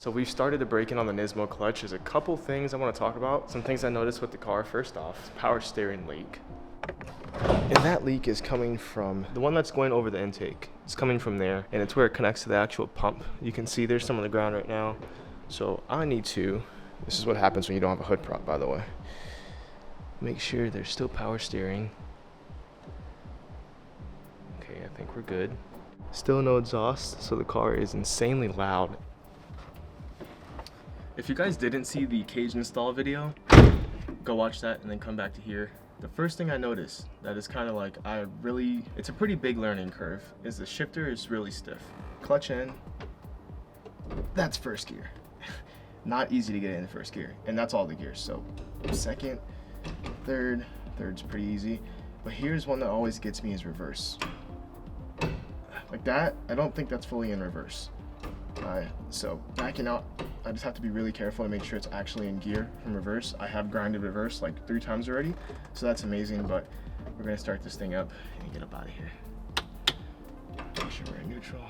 So we've started to break in on the Nismo clutch. There's a couple things I want to talk about. Some things I noticed with the car. First off, power steering leak. And that leak is coming from the one that's going over the intake. It's coming from there, and it's where it connects to the actual pump. You can see there's some on the ground right now. So I need to, this is what happens when you don't have a hood prop, by the way. Make sure there's still power steering. Okay, I think we're good. Still no exhaust, so the car is insanely loud. If you guys didn't see the cage install video, go watch that and then come back to here. The first thing I noticed that is kind of like, it's a pretty big learning curve, is the shifter is really stiff. Clutch in, that's first gear. Not easy to get in the first gear, and that's all the gears. So second, third's pretty easy. But here's one that always gets me is reverse. Like that, I don't think that's fully in reverse. So backing out, I just have to be really careful to make sure it's actually in gear from reverse. I have grinded reverse like 3 times already, so that's amazing, but we're gonna start this thing up and get up out of here. Make sure we're in neutral.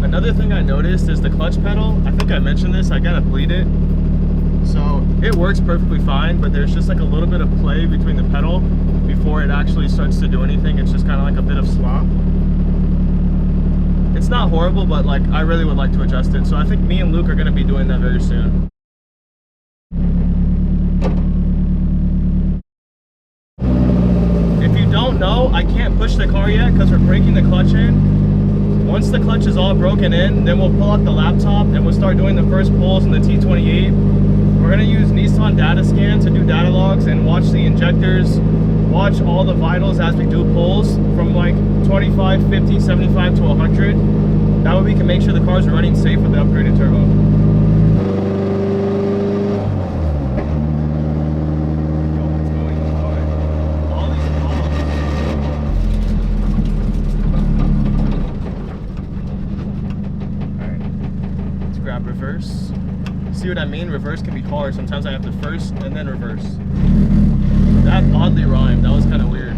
Another thing I noticed is the clutch pedal. I think I mentioned this, I gotta bleed it. So it works perfectly fine, but there's just like a little bit of play between the pedal before it actually starts to do anything. It's just kind of like a bit of slop. It's not horrible, but like I really would like to adjust it. So I think me and Luke are gonna be doing that very soon. If you don't know, I can't push the car yet because we're breaking the clutch in. Once the clutch is all broken in, then we'll pull out the laptop and we'll start doing the first pulls in the T28. We're gonna use Nissan data scan to do data logs and watch the injectors, watch all the vitals as we do pulls from like 25, 50, 75 to 100. That way we can make sure the car's running safe with the upgraded turbo. Grab reverse. See what I mean? Reverse can be hard. Sometimes I have to first and then reverse. That oddly rhymed. That was kind of weird.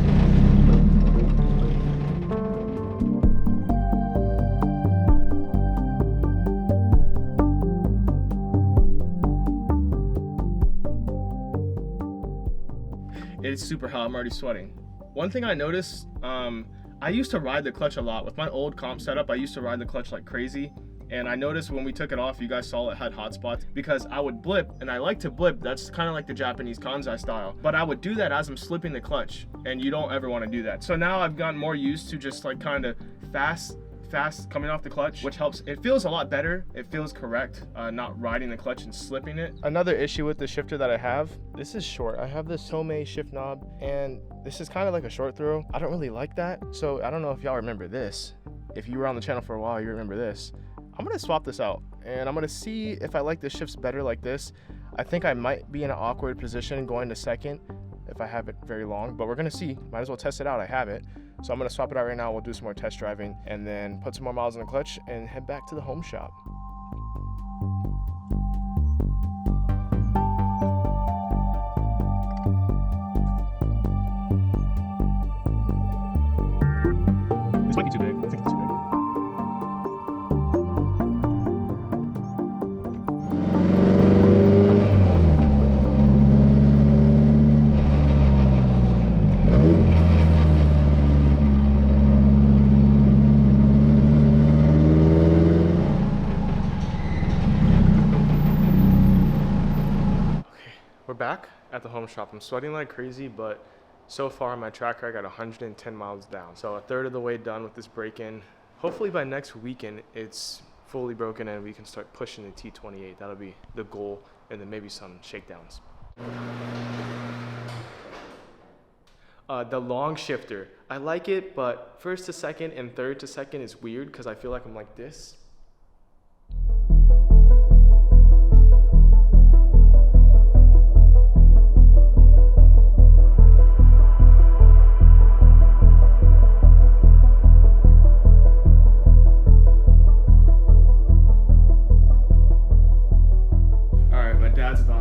It's super hot. I'm already sweating. One thing I noticed, I used to ride the clutch a lot. With my old comp setup, I used to ride the clutch like crazy. And I noticed when we took it off, you guys saw it had hot spots because I would blip, and I like to blip. That's kind of like the Japanese Kansai style. But I would do that as I'm slipping the clutch, and you don't ever want to do that. So now I've gotten more used to just like kind of fast coming off the clutch, which helps. It feels a lot better. It feels correct, not riding the clutch and slipping it. Another issue with the shifter that I have, this is short. I have this Tomei shift knob, and this is kind of like a short throw. I don't really like that. So I don't know if y'all remember this. If you were on the channel for a while, you remember this. I'm gonna swap this out and I'm gonna see if I like the shifts better like this. I think I might be in an awkward position going to second if I have it very long, but we're gonna see. Might as well test it out. I have it. So I'm gonna swap it out right now. We'll do some more test driving and then put some more miles in the clutch and head back to the home shop. This might be too big. I think it's too big. We're back at the home shop. I'm sweating like crazy, but so far on my tracker, I got 110 miles down. So a third of the way done with this break-in. Hopefully by next weekend, it's fully broken and we can start pushing the T28. That'll be the goal, and then maybe some shakedowns. The long shifter, I like it, but first to second and third to second is weird because I feel like I'm like this.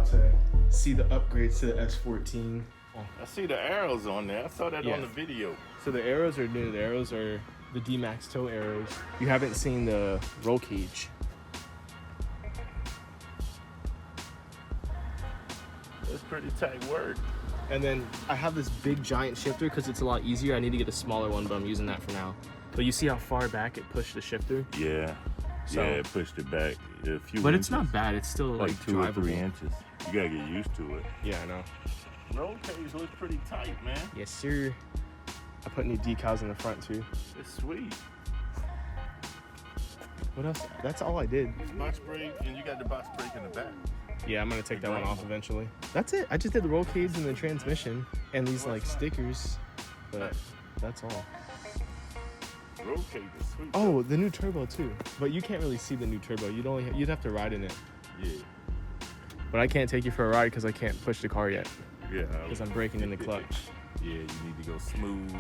about to see the upgrades to the S14. I see the arrows on there. I saw that on the video. So the arrows are new. The arrows are the D-Max toe arrows. You haven't seen the roll cage. It's pretty tight work. And then I have this big giant shifter because it's a lot easier. I need to get a smaller one, but I'm using that for now. But you see how far back it pushed the shifter? Yeah. So, yeah, it pushed it back a few but inches. it's not bad. It's still like 2 or 3 drivable. inches. You gotta get used to it. Yeah, I know. Roll cage looks pretty tight, man. Yes, sir. I put new decals in the front too. It's sweet. What else? That's all I did. Box brake, and you got the box brake in the back. Yeah, I'm gonna take that one off eventually. That's it. I just did the roll cage and the transmission and these like stickers, but that's all. Roll cage is sweet. Oh, the new turbo too. But you can't really see the new turbo. You'd have to ride in it. Yeah. But I can't take you for a ride because I can't push the car yet. Yeah. Because I'm braking in the clutch. Yeah, you need to go smooth.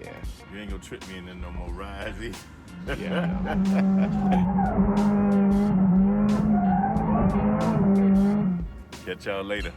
Yeah. You ain't gonna trip me in there no more rides. Yeah. Catch y'all later.